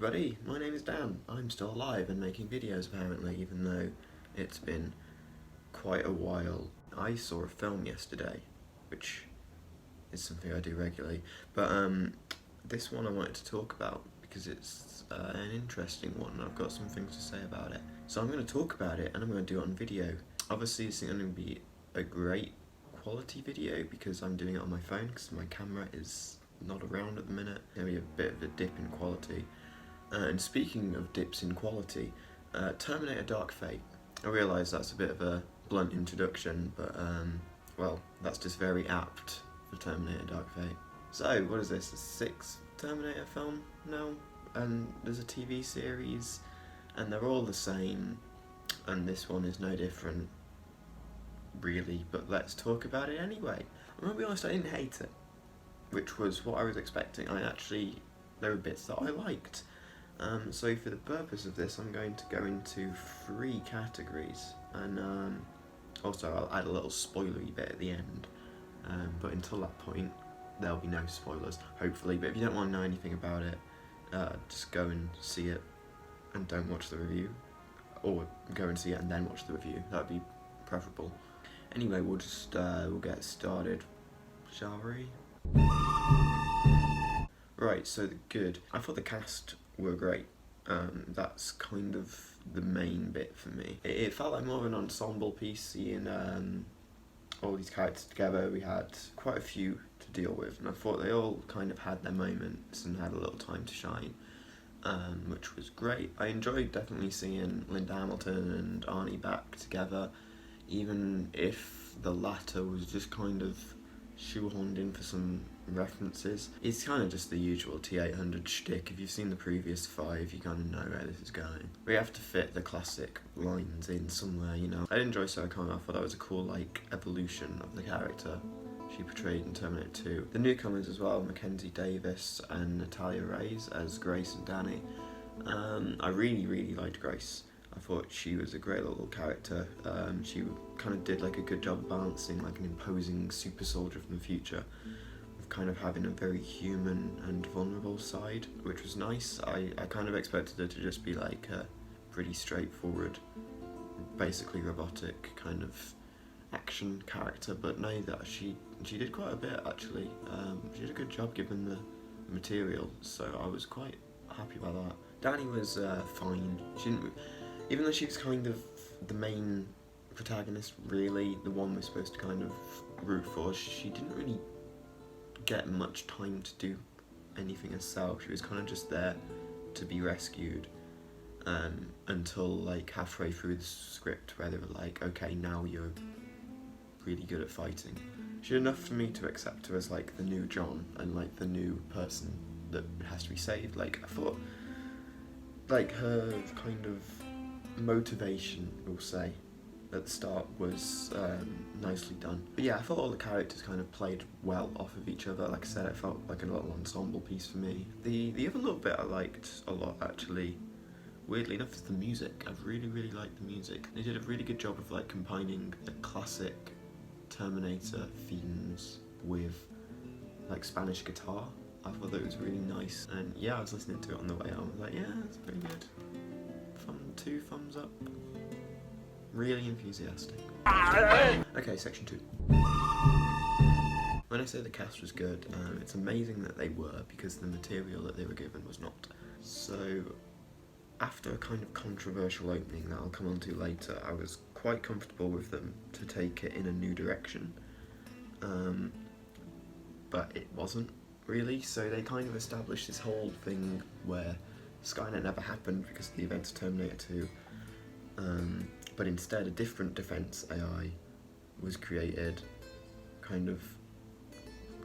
everybody, my name is Dan. I'm still alive and making videos apparently, even though it's been quite a while. I saw a film yesterday, which is something I do regularly, but this one I wanted to talk about because it's an interesting one and I've got some things to say about it. So I'm going to talk about it and I'm going to do it on video. Obviously it's going to be a great quality video because I'm doing it on my phone because my camera is not around at the minute. There'll be a bit of a dip in quality. And speaking of dips in quality, Terminator Dark Fate. I realise that's a bit of a blunt introduction, but well, that's just very apt for Terminator Dark Fate. So, what is this, the 6th Terminator film now? And there's a TV series, and they're all the same, and this one is no different, really, but let's talk about it anyway. I'm gonna be honest, I didn't hate it, which was what I was expecting. There were bits that I liked. So for the purpose of this, I'm going to go into 3 categories, and also I'll add a little spoilery bit at the end, but until that point, there'll be no spoilers, hopefully. But if you don't want to know anything about it, just go and see it, and don't watch the review, or go and see it and then watch the review. That'd be preferable. Anyway, we'll get started, shall we? Right, so the good. I thought the cast were great. That's kind of the main bit for me. It felt like more of an ensemble piece, seeing all these characters together. We had quite a few to deal with, and I thought they all kind of had their moments and had a little time to shine, which was great. I enjoyed definitely seeing Linda Hamilton and Arnie back together, even if the latter was just kind of shoehorned in for some references. It's kind of just the usual T-800 shtick. If you've seen the previous 5, you kind of know where this is going. We have to fit the classic lines in somewhere, you know. I did enjoy Sarah Connor. I thought that was a cool, evolution of the character she portrayed in Terminator 2. The newcomers as well, Mackenzie Davis and Natalia Reyes as Grace and Danny. I really liked Grace. I thought she was a great little character. She kind of did a good job of balancing an imposing super soldier from the future with kind of having a very human and vulnerable side, which was nice. I kind of expected her to just be a pretty straightforward, basically robotic kind of action character, but no, that she did quite a bit actually. She did a good job given the material, so I was quite happy about that. Danny was fine. She didn't. Even though she was kind of the main protagonist, really, the one we're supposed to kind of root for, she didn't really get much time to do anything herself. She was kind of just there to be rescued, until halfway through the script where they were okay, now you're really good at fighting. She did enough for me to accept her as the new John and the new person that has to be saved. I thought her kind of motivation, we'll say, at the start was nicely done. But yeah, I thought all the characters kind of played well off of each other. Like I said, it felt like a little ensemble piece for me. The other little bit I liked a lot, actually, weirdly enough, is the music. I really liked the music. They did a really good job of combining the classic Terminator themes with Spanish guitar. I thought that was really nice, and yeah, I was listening to it on the way home. I was yeah, that's pretty good. 2 thumbs up. Really enthusiastic. Okay, section 2. When I say the cast was good, it's amazing that they were, because the material that they were given was not. So, after a kind of controversial opening that I'll come on to later, I was quite comfortable with them to take it in a new direction. But it wasn't, really, so they kind of established this whole thing where Skynet never happened because of the events of Terminator 2, but instead a different defense AI was created, kind of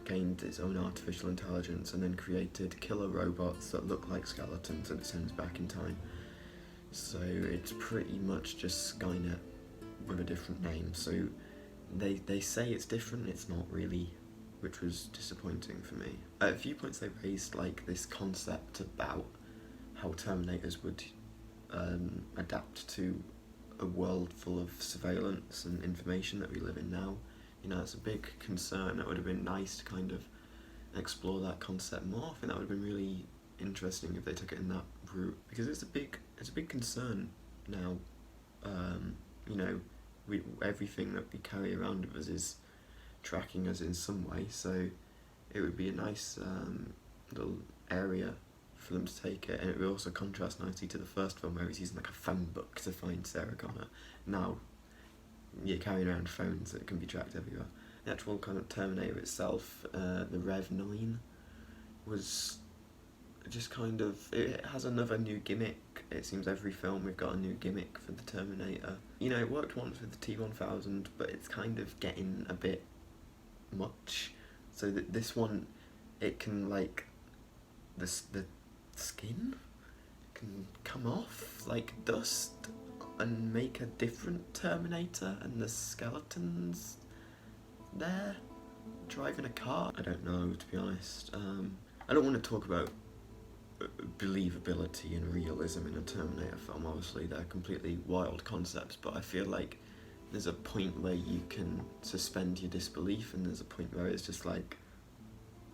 gained its own artificial intelligence, and then created killer robots that look like skeletons and it sends back in time. So it's pretty much just Skynet with a different name. So they say it's different, it's not really, which was disappointing for me. At a few points they raised this concept about how Terminators would adapt to a world full of surveillance and information that we live in now. You know, it's a big concern. It would have been nice to kind of explore that concept more. I think that would have been really interesting if they took it in that route, because it's a big concern now. You know, everything that we carry around with us is tracking us in some way, so it would be a nice little area for them to take it, and it would also contrast nicely to the first film where he's using like a phone book to find Sarah Connor. Now you're carrying around phones that can be tracked everywhere. The actual kind of Terminator itself, the Rev 9, was just kind of, it has another new gimmick. It seems every film we've got a new gimmick for the Terminator. You know, it worked once with the T-1000, but it's kind of getting a bit much. So that this one, it can like, the skin can come off like dust and make a different Terminator, and the skeleton's there driving a car. I don't know, to be honest. I don't want to talk about believability and realism in a Terminator film. Obviously they're completely wild concepts, but I feel like there's a point where you can suspend your disbelief, and there's a point where it's just like,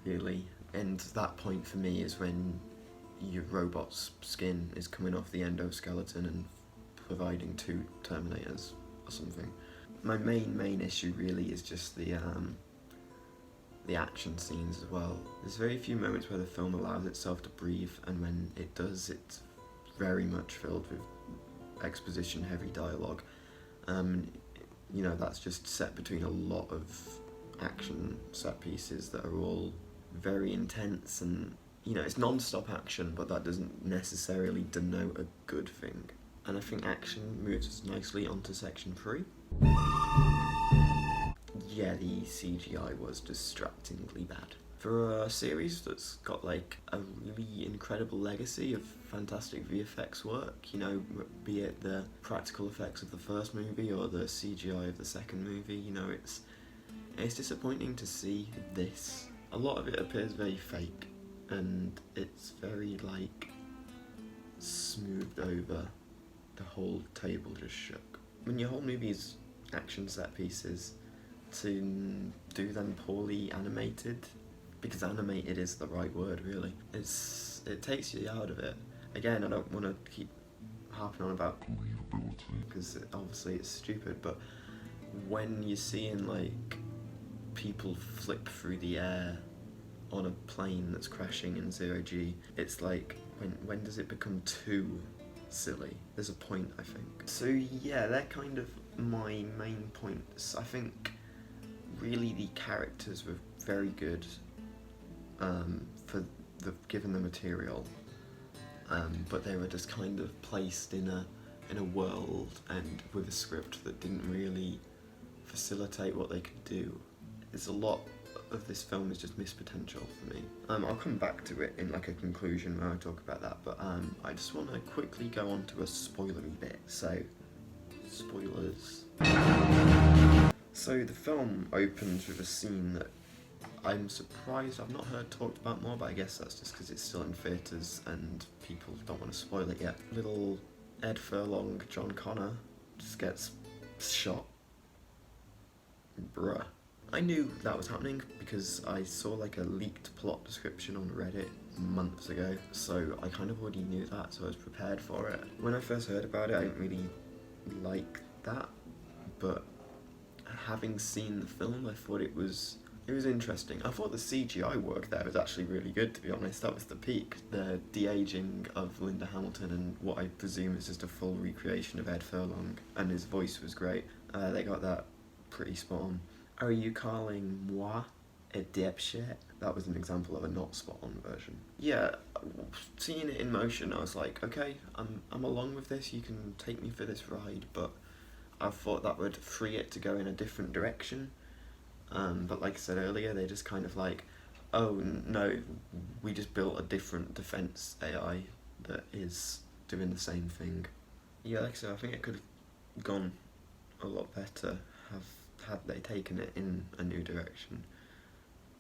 really? And that point for me is when your robot's skin is coming off the endoskeleton and providing two Terminators or something. My main issue really is just the action scenes as well. There's very few moments where the film allows itself to breathe, and when it does, it's very much filled with exposition heavy dialogue. You know, that's just set between a lot of action set pieces that are all very intense, and you know, it's non-stop action, but that doesn't necessarily denote a good thing. And I think action moves us nicely onto section 3. Yeah, the CGI was distractingly bad. For a series that's got like a really incredible legacy of fantastic VFX work, you know, be it the practical effects of the first movie or the CGI of the second movie, you know, it's disappointing to see this. A lot of it appears very fake, and it's very like smoothed over. The whole table just shook. When your whole movie is action set pieces, to do them poorly animated, because animated is the right word really, it takes you out of it. Again, I don't want to keep harping on about believability, because obviously it's stupid, but when you're seeing like people flip through the air on a plane that's crashing in 0G, it's like, when does it become too silly? There's a point, I think. So yeah, they're kind of my main points. I think really the characters were very good for given the material, but they were just kind of placed in a world and with a script that didn't really facilitate what they could do. There's a lot of this film is just missed potential for me. I'll come back to it in like a conclusion where I talk about that, but I just want to quickly go on to a spoilery bit. So, spoilers. So the film opens with a scene that I'm surprised I've not heard talked about more, but I guess that's just because it's still in theatres and people don't want to spoil it yet. Little Ed Furlong, John Connor, just gets shot. Bruh. I knew that was happening because I saw like a leaked plot description on Reddit months ago, so I kind of already knew that, so I was prepared for it. When I first heard about it, I didn't really like that, but having seen the film, I thought it was interesting. I thought the CGI work there was actually really good, to be honest. That was the peak. The de-aging of Linda Hamilton and what I presume is just a full recreation of Ed Furlong, and his voice was great. They got that pretty spot on. Are you calling moi a dipshit? That was an example of a not spot on version. Yeah, seeing it in motion, I was like, okay, I'm along with this, you can take me for this ride, but I thought that would free it to go in a different direction. But like I said earlier, they just kind of like, oh no, we just built a different defense AI that is doing the same thing. Yeah, like I said, I think it could have gone a lot better had they taken it in a new direction.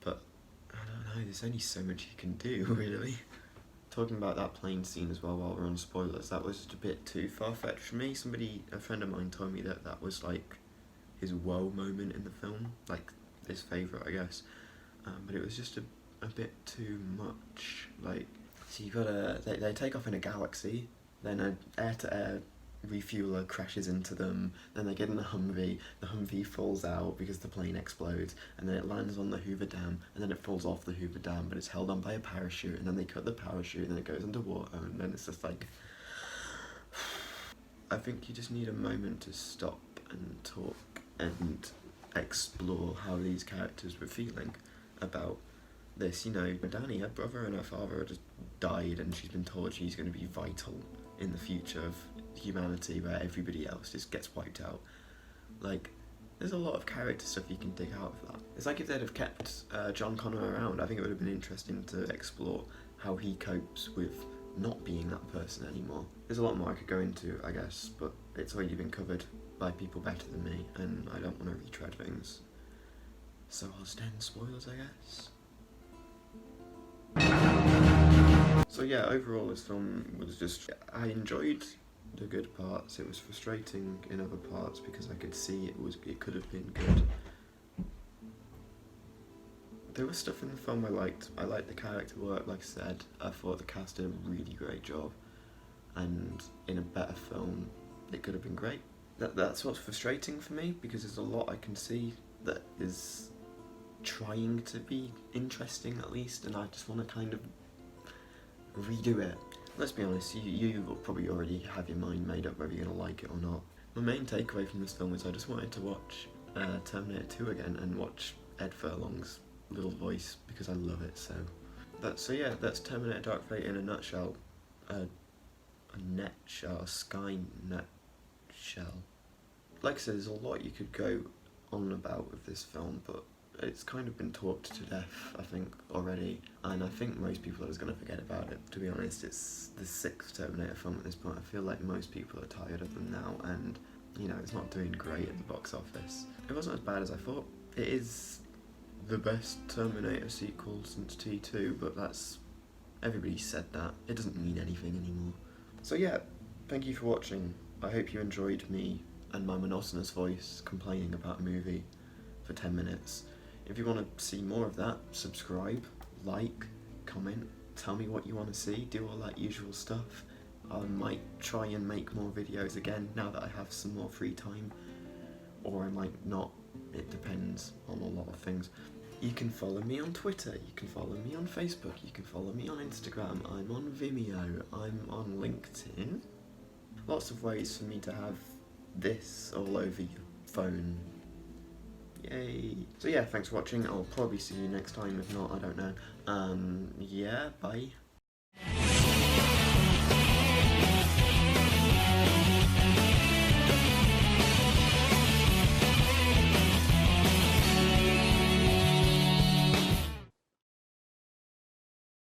But I don't know, there's only so much you can do, really. Talking about that plane scene as well while we're on spoilers, that was just a bit too far-fetched for me. A friend of mine told me that was like his whoa moment in the film, like his favourite, I guess. But it was just a bit too much. Like, So you gotta, they take off in a galaxy, then an air-to-air refueler crashes into them, then they get in a Humvee, the Humvee falls out because the plane explodes, and then it lands on the Hoover Dam, and then it falls off the Hoover Dam, but it's held on by a parachute, and then they cut the parachute, and then it goes underwater, and then it's just like... I think you just need a moment to stop and talk and explore how these characters were feeling about this. You know, Dani, her brother and her father just died, and she's been told she's going to be vital in the future of humanity where everybody else just gets wiped out. Like, there's a lot of character stuff you can dig out of that. It's like if they'd have kept John Connor around, I think it would have been interesting to explore how he copes with not being that person anymore. There's a lot more I could go into, I guess, but it's already been covered by people better than me, and I don't want to retread things. So I'll stand spoilers, I guess. So yeah, overall this film was just... I enjoyed the good parts. It was frustrating in other parts because I could see it could have been good. There was stuff in the film I liked. I liked the character work, like I said. I thought the cast did a really great job. And in a better film, it could have been great. That's what's frustrating for me, because there's a lot I can see that is trying to be interesting at least, and I just want to kind of redo it. Let's be honest, you will probably already have your mind made up whether you're going to like it or not. My main takeaway from this film is I just wanted to watch Terminator 2 again and watch Ed Furlong's little voice because I love it so. Yeah, that's Terminator Dark Fate in a nutshell. A sky nutshell. Like I said, there's a lot you could go on about with this film, but it's kind of been talked to death, I think, already, and I think most people are just going to forget about it. To be honest, it's the 6th Terminator film at this point. I feel like most people are tired of them now, and, you know, it's not doing great at the box office. It wasn't as bad as I thought. It is the best Terminator sequel since T2, but that's... everybody said that. It doesn't mean anything anymore. So yeah, thank you for watching. I hope you enjoyed me and my monotonous voice complaining about a movie for 10 minutes. If you want to see more of that, subscribe, like, comment, tell me what you want to see, do all that usual stuff. I might try and make more videos again now that I have some more free time, or I might not. It depends on a lot of things. You can follow me on Twitter, you can follow me on Facebook, you can follow me on Instagram, I'm on Vimeo, I'm on LinkedIn. Lots of ways for me to have this all over your phone. Yay. So yeah, thanks for watching. I'll probably see you next time. If not, I don't know. Yeah, bye.